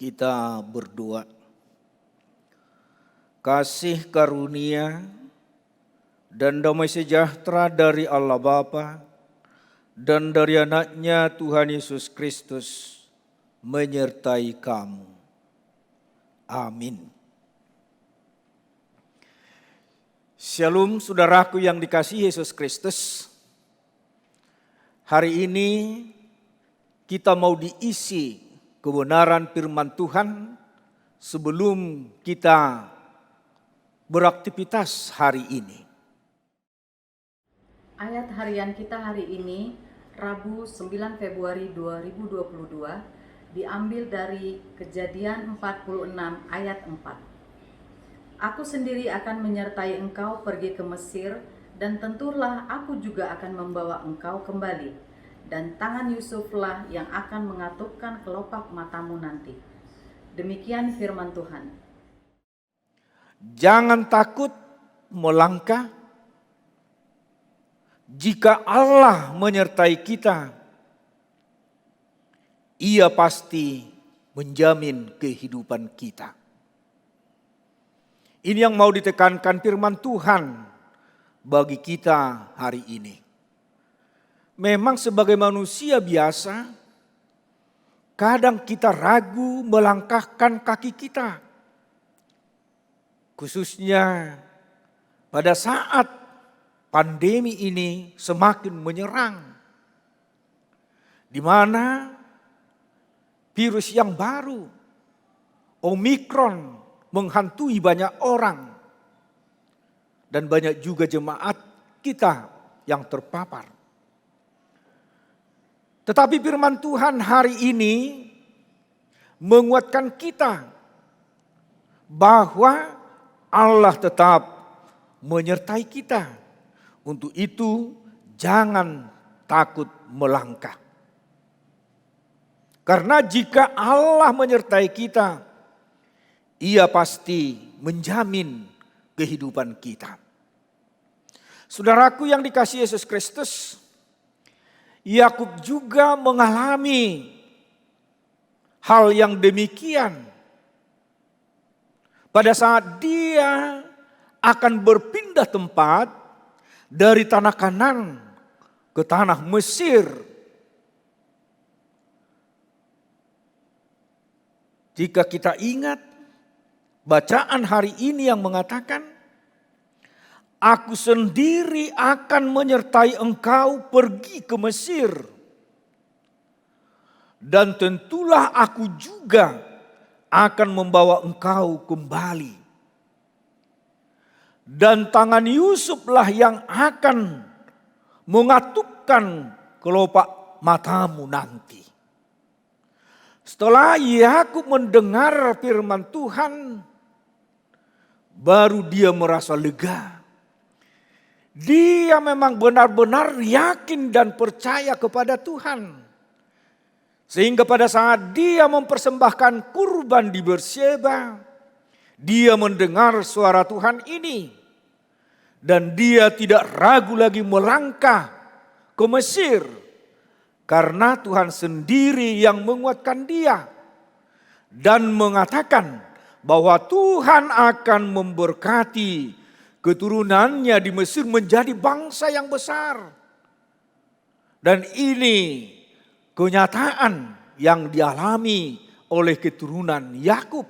Kita berdoa. Kasih karunia dan damai sejahtera dari Allah Bapa dan dari anaknya Tuhan Yesus Kristus menyertai kamu. Amin. Shalom saudaraku yang dikasihi Yesus Kristus. Hari ini kita mau diisi kebenaran firman Tuhan sebelum kita beraktivitas hari ini. Ayat harian kita hari ini, Rabu 9 Februari 2022, diambil dari Kejadian 46 ayat 4. Aku sendiri akan menyertai engkau pergi ke Mesir, dan tentulah aku juga akan membawa engkau kembali. Dan tangan Yusuflah yang akan mengatupkan kelopak matamu nanti. Demikian firman Tuhan. Jangan takut melangkah. Jika Allah menyertai kita, Ia pasti menjamin kehidupan kita. Ini yang mau ditekankan firman Tuhan bagi kita hari ini. Memang sebagai manusia biasa, kadang kita ragu melangkahkan kaki kita. Khususnya pada saat pandemi ini semakin menyerang. Di mana virus yang baru, Omikron, menghantui banyak orang. Dan banyak juga jemaat kita yang terpapar. Tetapi firman Tuhan hari ini menguatkan kita bahwa Allah tetap menyertai kita. Untuk itu jangan takut melangkah. Karena jika Allah menyertai kita, Ia pasti menjamin kehidupan kita. Saudaraku yang dikasihi Yesus Kristus, Yakub juga mengalami hal yang demikian. Pada saat dia akan berpindah tempat dari tanah Kanaan ke tanah Mesir. Jika kita ingat bacaan hari ini yang mengatakan, Aku sendiri akan menyertai engkau pergi ke Mesir. Dan tentulah aku juga akan membawa engkau kembali. Dan tangan Yusuflah yang akan mengatupkan kelopak matamu nanti. Setelah Yakub mendengar firman Tuhan, baru dia merasa lega. Dia memang benar-benar yakin dan percaya kepada Tuhan. Sehingga pada saat dia mempersembahkan kurban di Berseba, dia mendengar suara Tuhan ini. Dan dia tidak ragu lagi melangkah ke Mesir. Karena Tuhan sendiri yang menguatkan dia. Dan mengatakan bahwa Tuhan akan memberkati keturunannya di Mesir menjadi bangsa yang besar. Dan ini kenyataan yang dialami oleh keturunan Yakub.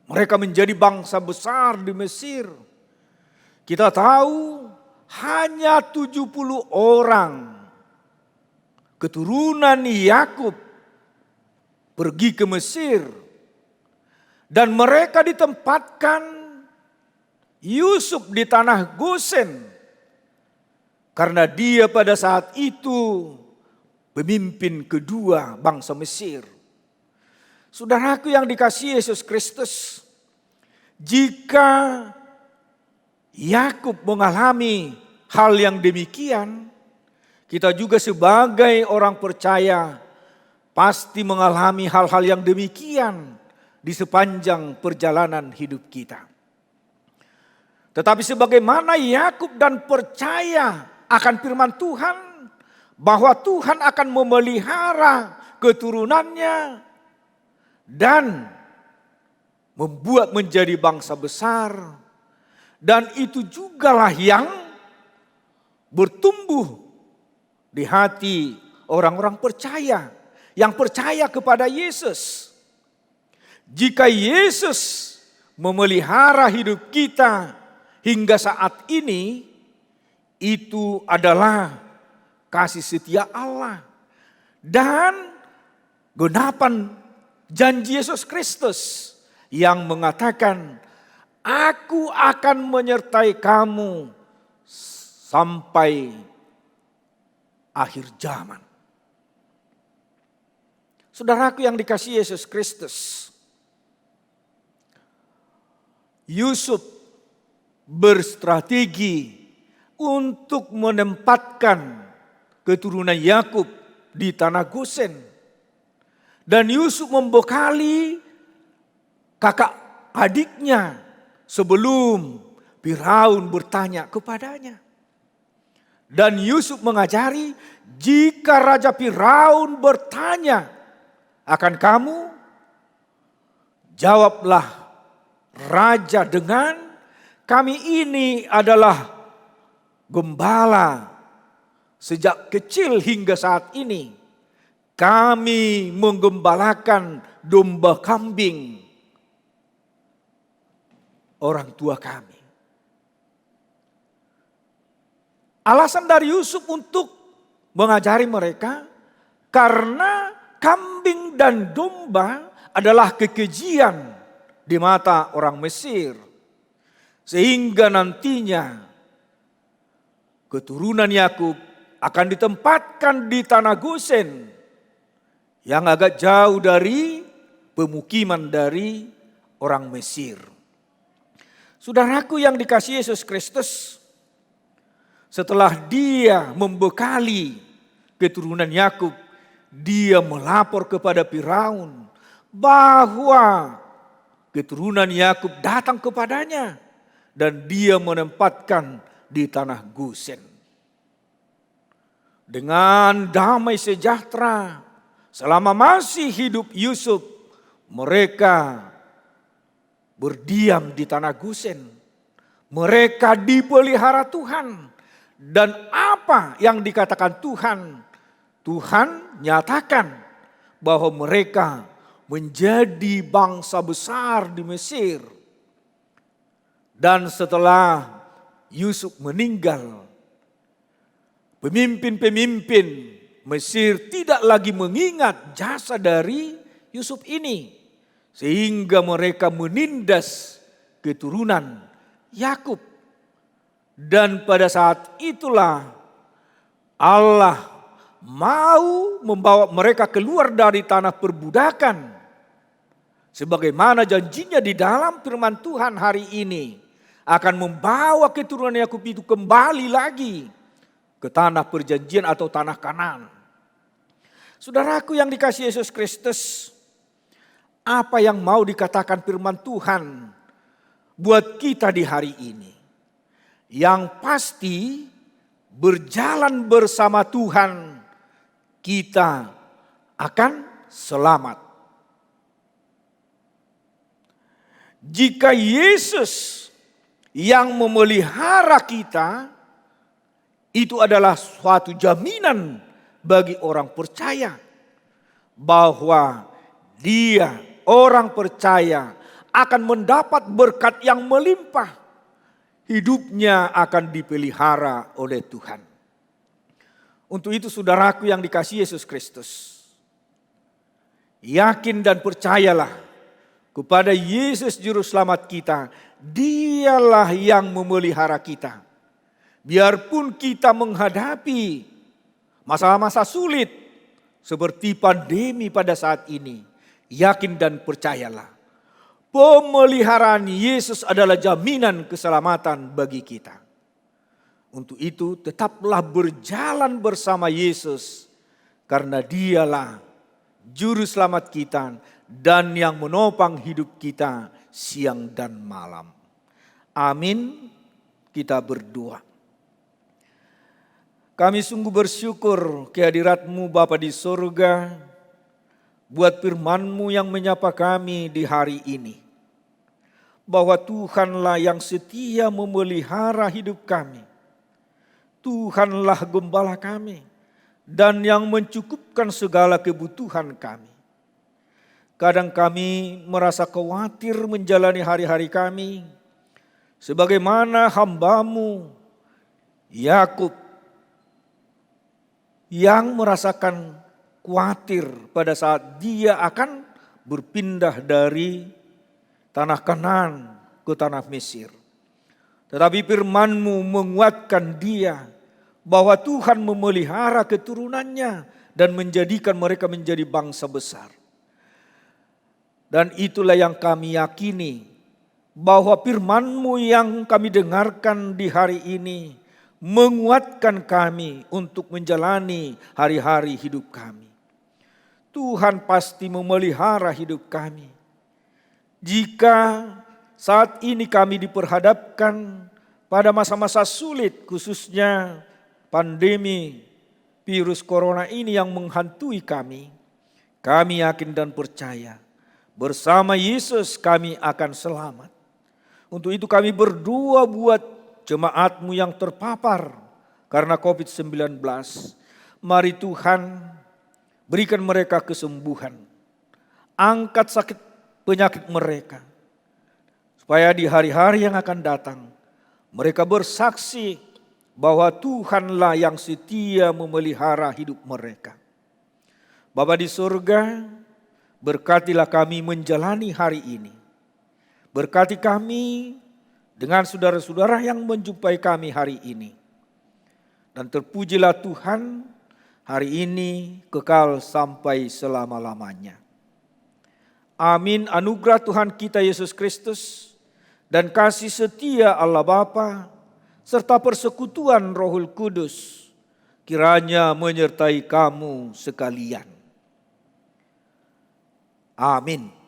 Mereka menjadi bangsa besar di Mesir. Kita tahu hanya 70 orang keturunan Yakub pergi ke Mesir. Dan mereka ditempatkan Yusuf di tanah Gosen. Karena dia pada saat itu pemimpin kedua bangsa Mesir. Saudaraku yang dikasihi Yesus Kristus, jika Yakub mengalami hal yang demikian, kita juga sebagai orang percaya pasti mengalami hal-hal yang demikian di sepanjang perjalanan hidup kita. Tetapi sebagaimana Yakub dan percaya akan firman Tuhan, bahwa Tuhan akan memelihara keturunannya dan membuat menjadi bangsa besar. Dan itu jugalah yang bertumbuh di hati orang-orang percaya, yang percaya kepada Yesus. Jika Yesus memelihara hidup kita hingga saat ini, itu adalah kasih setia Allah dan genapan janji Yesus Kristus yang mengatakan, "Aku akan menyertai kamu sampai akhir zaman." Saudaraku yang dikasihi Yesus Kristus, Yusuf berstrategi untuk menempatkan keturunan Yakub di tanah Gosen. Dan Yusuf membekali kakak adiknya sebelum Firaun bertanya kepadanya. Dan Yusuf mengajari, jika Raja Firaun bertanya akan kamu, jawablah raja dengan, kami ini adalah gembala sejak kecil hingga saat ini. Kami menggembalakan domba kambing orang tua kami. Alasan dari Yusuf untuk mengajari mereka, karena kambing dan domba adalah kekejian di mata orang Mesir. Sehingga nantinya keturunan Yakub akan ditempatkan di tanah Gosen yang agak jauh dari pemukiman dari orang Mesir. Saudaraku yang dikasihi Yesus Kristus, setelah dia membekali keturunan Yakub, dia melapor kepada Firaun bahwa keturunan Yakub datang kepadanya dan dia menempatkan di tanah Gosen. Dengan damai sejahtera selama masih hidup Yusuf, mereka berdiam di tanah Gosen. Mereka dipelihara Tuhan. Dan apa yang dikatakan Tuhan? Tuhan nyatakan bahwa mereka menjadi bangsa besar di Mesir. Dan setelah Yusuf meninggal, pemimpin-pemimpin Mesir tidak lagi mengingat jasa dari Yusuf ini. Sehingga mereka menindas keturunan Yakub. Dan pada saat itulah Allah mau membawa mereka keluar dari tanah perbudakan. Sebagaimana janjinya di dalam firman Tuhan hari ini, akan membawa keturunan Yakub itu kembali lagi ke tanah perjanjian atau tanah Kanaan. Saudaraku yang dikasihi Yesus Kristus, apa yang mau dikatakan firman Tuhan buat kita di hari ini? Yang pasti berjalan bersama Tuhan, kita akan selamat. Jika Yesus yang memelihara kita, itu adalah suatu jaminan bagi orang percaya bahwa dia, orang percaya, akan mendapat berkat yang melimpah. Hidupnya akan dipelihara oleh Tuhan. Untuk itu saudaraku yang dikasihi Yesus Kristus, yakin dan percayalah kepada Yesus Juru Selamat kita. Dialah yang memelihara kita. Biarpun kita menghadapi masa-masa sulit seperti pandemi pada saat ini, yakin dan percayalah, pemeliharaan Yesus adalah jaminan keselamatan bagi kita. Untuk itu tetaplah berjalan bersama Yesus, karena Dialah Juru Selamat kita dan yang menopang hidup kita siang dan malam. Amin. Kita berdoa. Kami sungguh bersyukur kehadirat-Mu Bapa di sorga, buat firman-Mu yang menyapa kami di hari ini. Bahwa Tuhanlah yang setia memelihara hidup kami. Tuhanlah gembala kami dan yang mencukupkan segala kebutuhan kami. Kadang kami merasa khawatir menjalani hari-hari kami, sebagaimana hamba-Mu Yakub yang merasakan khawatir pada saat dia akan berpindah dari tanah Kanaan ke tanah Mesir. Tetapi firman-Mu menguatkan dia bahwa Tuhan memelihara keturunannya dan menjadikan mereka menjadi bangsa besar. Dan itulah yang kami yakini, bahwa firman-Mu yang kami dengarkan di hari ini menguatkan kami untuk menjalani hari-hari hidup kami. Tuhan pasti memelihara hidup kami. Jika saat ini kami diperhadapkan pada masa-masa sulit, khususnya pandemi virus corona ini yang menghantui kami yakin dan percaya bersama Yesus kami akan selamat. Untuk itu kami berdoa buat jemaat-Mu yang terpapar karena COVID-19. Mari Tuhan berikan mereka kesembuhan. Angkat sakit penyakit mereka. Supaya di hari-hari yang akan datang mereka bersaksi bahwa Tuhanlah yang setia memelihara hidup mereka. Bapa di surga, berkatilah kami menjalani hari ini. Berkati kami dengan saudara-saudara yang menjumpai kami hari ini. Dan terpujilah Tuhan, hari ini kekal sampai selama-lamanya. Amin. Anugerah Tuhan kita Yesus Kristus dan kasih setia Allah Bapa serta persekutuan Rohul Kudus kiranya menyertai kamu sekalian. Amin.